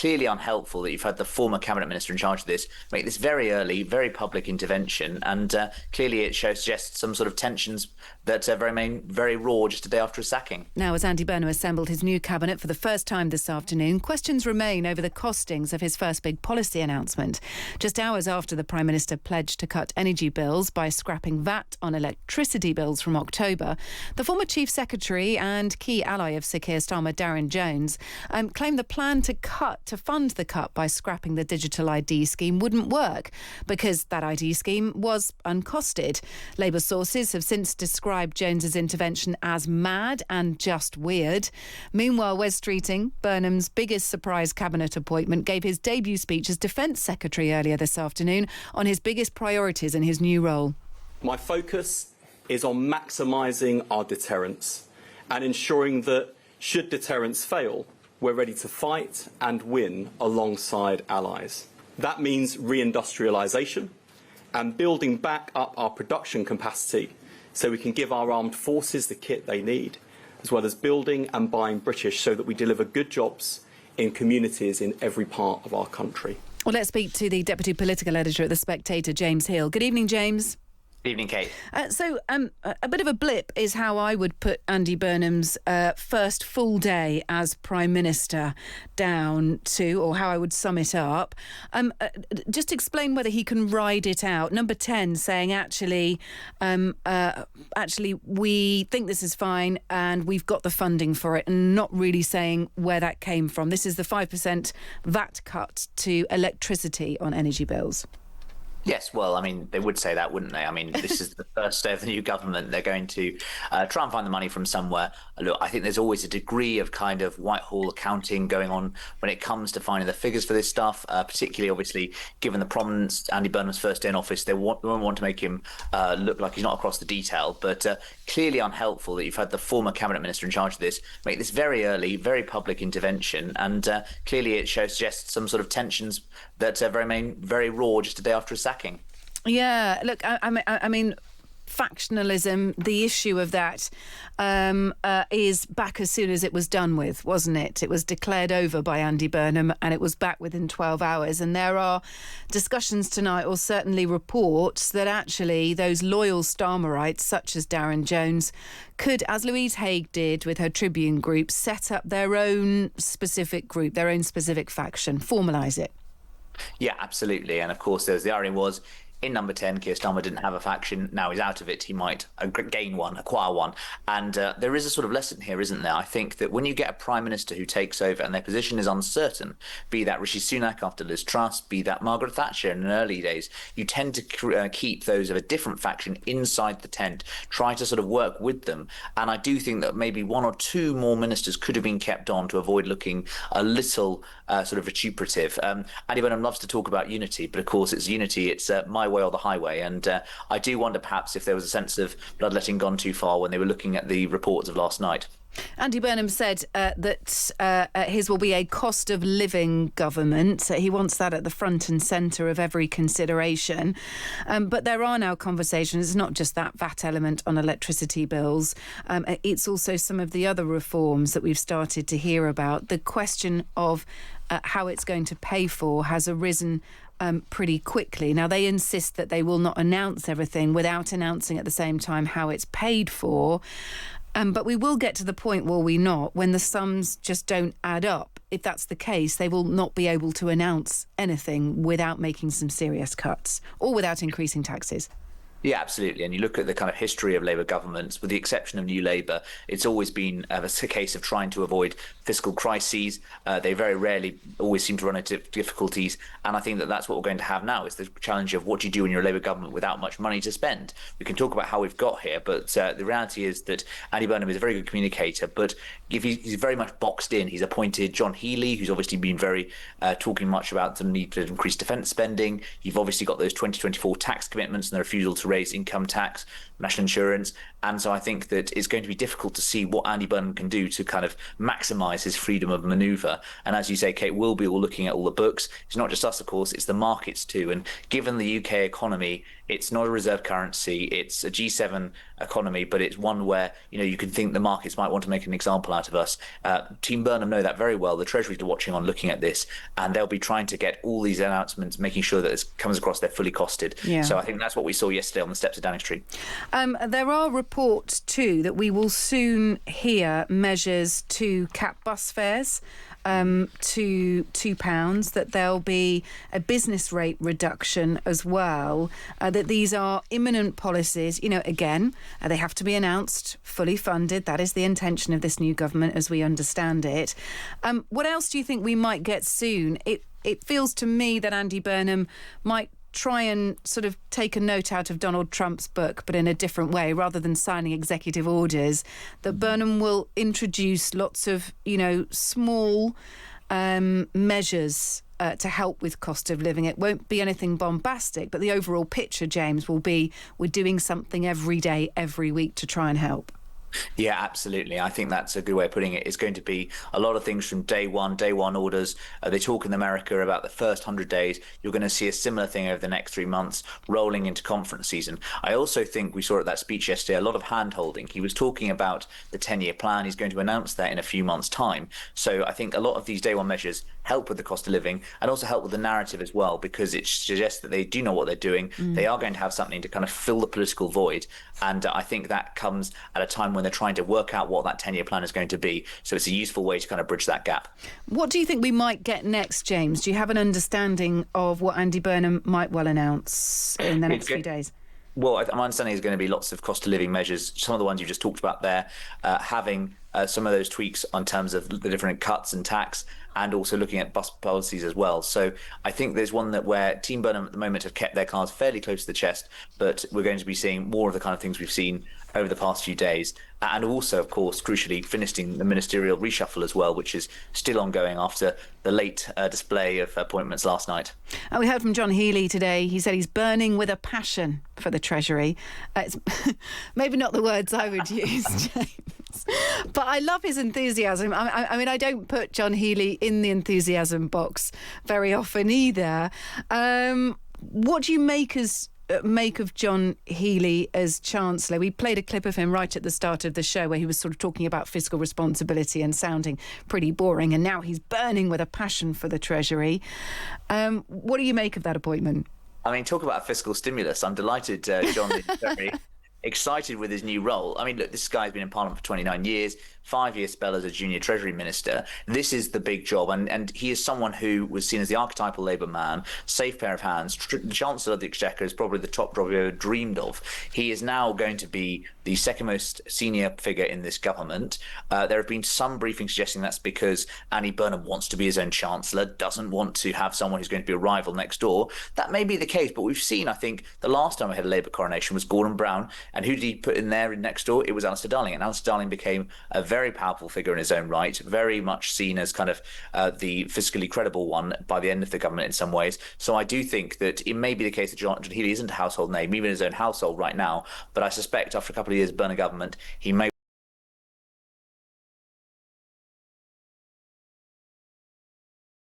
clearly unhelpful that you've had the former cabinet minister in charge of this make this very early, very public intervention, and clearly it suggests some sort of tensions that remain very raw just a day after a sacking. Now, as Andy Burnham assembled his new cabinet for the first time this afternoon, questions remain over the costings of his first big policy announcement. Just hours after the Prime Minister pledged to cut energy bills by scrapping VAT on electricity bills from October, the former Chief Secretary and key ally of Sir Keir Starmer, Darren Jones, claimed the plan to fund the cut by scrapping the digital ID scheme wouldn't work because that ID scheme was uncosted. Labour sources have since described Jones's intervention as mad and just weird. Meanwhile, Wes Streeting, Burnham's biggest surprise cabinet appointment, gave his debut speech as Defence Secretary earlier this afternoon on his biggest priorities in his new role. My focus is on maximising our deterrence and ensuring that, should deterrence fail, we're ready to fight and win alongside allies. That means reindustrialisation and building back up our production capacity so we can give our armed forces the kit they need, as well as building and buying British so that we deliver good jobs in communities in every part of our country. Well, let's speak to the Deputy Political Editor at The Spectator, James Heale. Good evening, James. Good evening, Kate. A bit of a blip is how I would put Andy Burnham's first full day as Prime Minister down to, or how I would sum it up. Just explain whether he can ride it out. Number 10 saying, actually, we think this is fine and we've got the funding for it, and not really saying where that came from. This is the 5% VAT cut to electricity on energy bills. Yes, well, I mean, they would say that, wouldn't they? I mean, this is the first day of the new government. They're going to try and find the money from somewhere. Look, I think there's always a degree of kind of Whitehall accounting going on when it comes to finding the figures for this stuff, particularly, obviously, given the prominence Andy Burnham's first day in office. They won't want to make him look like he's not across the detail, but clearly unhelpful that you've had the former cabinet minister in charge of this make this very early, very public intervention, and clearly it suggests some sort of tensions that remain very raw just a day after a sacking. Yeah, look, I mean, factionalism, the issue of that is back as soon as it was done with, wasn't it? It was declared over by Andy Burnham and it was back within 12 hours. And there are discussions tonight, or certainly reports, that actually those loyal Starmerites, such as Darren Jones, could, as Louise Haigh did with her Tribune group, set up their own specific group, their own specific faction, formalise it. Yeah, absolutely. And of course, the irony was, in number 10, Keir Starmer didn't have a faction. Now he's out of it. He might gain one, acquire one. And there is a sort of lesson here, isn't there? I think that when you get a prime minister who takes over and their position is uncertain, be that Rishi Sunak after Liz Truss, be that Margaret Thatcher in the early days, you tend to keep those of a different faction inside the tent, try to sort of work with them. And I do think that maybe one or two more ministers could have been kept on to avoid looking a little sort of vituperative. Andy Burnham loves to talk about unity, but of course it's unity. It's my way or the highway. And I do wonder perhaps if there was a sense of bloodletting gone too far when they were looking at the reports of last night. Andy Burnham said that his will be a cost of living government. He wants that at the front and centre of every consideration. But there are now conversations. It's not just that VAT element on electricity bills. It's also some of the other reforms that we've started to hear about. The question of how it's going to pay for has arisen pretty quickly. Now, they insist that they will not announce everything without announcing at the same time how it's paid for. But we will get to the point, will we not, when the sums just don't add up. If that's the case, they will not be able to announce anything without making some serious cuts or without increasing taxes. Yeah, absolutely. And you look at the kind of history of Labour governments, with the exception of New Labour, it's always been a case of trying to avoid fiscal crises. They very rarely always seem to run into difficulties. And I think that that's what we're going to have now, is the challenge of what do you do in your Labour government without much money to spend. We can talk about how we've got here, but the reality is that Andy Burnham is a very good communicator, but if he's very much boxed in. He's appointed John Heale, who's obviously been very talking much about the need to increase defence spending. You've obviously got those 2024 tax commitments and the refusal to raise income tax, national insurance. And so I think that it's going to be difficult to see what Andy Burnham can do to kind of maximise his freedom of manoeuvre. And as you say, Kate, we'll be all looking at all the books. It's not just us, of course, it's the markets too. And given the UK economy It's not a reserve currency. It's a G7 economy, but it's one where, you can think the markets might want to make an example out of us. Team Burnham know that very well. The Treasuries are watching on, looking at this, and they'll be trying to get all these announcements, making sure that this comes across they're fully costed. Yeah. So I think that's what we saw yesterday on the steps of Downing Street. There are reports too that we will soon hear measures to cap bus fares to £2, that there'll be a business rate reduction as well, that these are imminent policies. Again, they have to be announced, fully funded. That is the intention of this new government as we understand it. What else do you think we might get soon? It feels to me that Andy Burnham might try and sort of take a note out of Donald Trump's book, but in a different way, rather than signing executive orders, that Burnham will introduce lots of, small measures to help with cost of living. It won't be anything bombastic, but the overall picture, James, will be we're doing something every day, every week to try and help. Yeah, absolutely. I think that's a good way of putting it. It's going to be a lot of things from day one orders. They talk in America about the first 100 days. You're going to see a similar thing over the next 3 months, rolling into conference season. I also think we saw at that speech yesterday a lot of hand-holding. He was talking about the 10-year plan. He's going to announce that in a few months' time. So I think a lot of these day one measures help with the cost of living and also help with the narrative as well, because it suggests that they do know what they're doing. They are going to have something to kind of fill the political void. And I think that comes at a time when they're trying to work out what that 10-year plan is going to be. So it's a useful way to kind of bridge that gap. What do you think we might get next, James? Do you have an understanding of what Andy Burnham might well announce in the next few days? Well, my understanding is going to be lots of cost of living measures. Some of the ones you just talked about there, having some of those tweaks on terms of the different cuts and tax, and also looking at bus policies as well. So I think there's one where Team Burnham at the moment have kept their cards fairly close to the chest, but we're going to be seeing more of the kind of things we've seen over the past few days. And also, of course, crucially, finishing the ministerial reshuffle as well, which is still ongoing after the late display of appointments last night. And we heard from John Heale today. He said he's burning with a passion for the Treasury. It's maybe not the words I would use, James. But I love his enthusiasm. I mean, I don't put John Heale in the enthusiasm box very often either. What do you make of John Heale as Chancellor? We played a clip of him right at the start of the show where he was sort of talking about fiscal responsibility and sounding pretty boring, and now he's burning with a passion for the Treasury. What do you make of that appointment? I mean, talk about fiscal stimulus. I'm delighted John is very excited with his new role. I mean, look, this guy's been in Parliament for 29 years, 5-year spell as a junior Treasury Minister. This is the big job, and he is someone who was seen as the archetypal Labour man, safe pair of hands. The Chancellor of the Exchequer is probably the top job we ever dreamed of. He is now going to be the second most senior figure in this government. There have been some briefings suggesting that's because Andy Burnham wants to be his own Chancellor, doesn't want to have someone who's going to be a rival next door. That may be the case, but we've seen, I think, the last time we had a Labour coronation was Gordon Brown, and who did he put in there next door? It was Alistair Darling, and Alistair Darling became a very powerful figure in his own right, very much seen as kind of the fiscally credible one by the end of the government in some ways. So I do think that it may be the case that John Heale isn't a household name, even in his own household right now, but I suspect after a couple of years of Burnham government, he may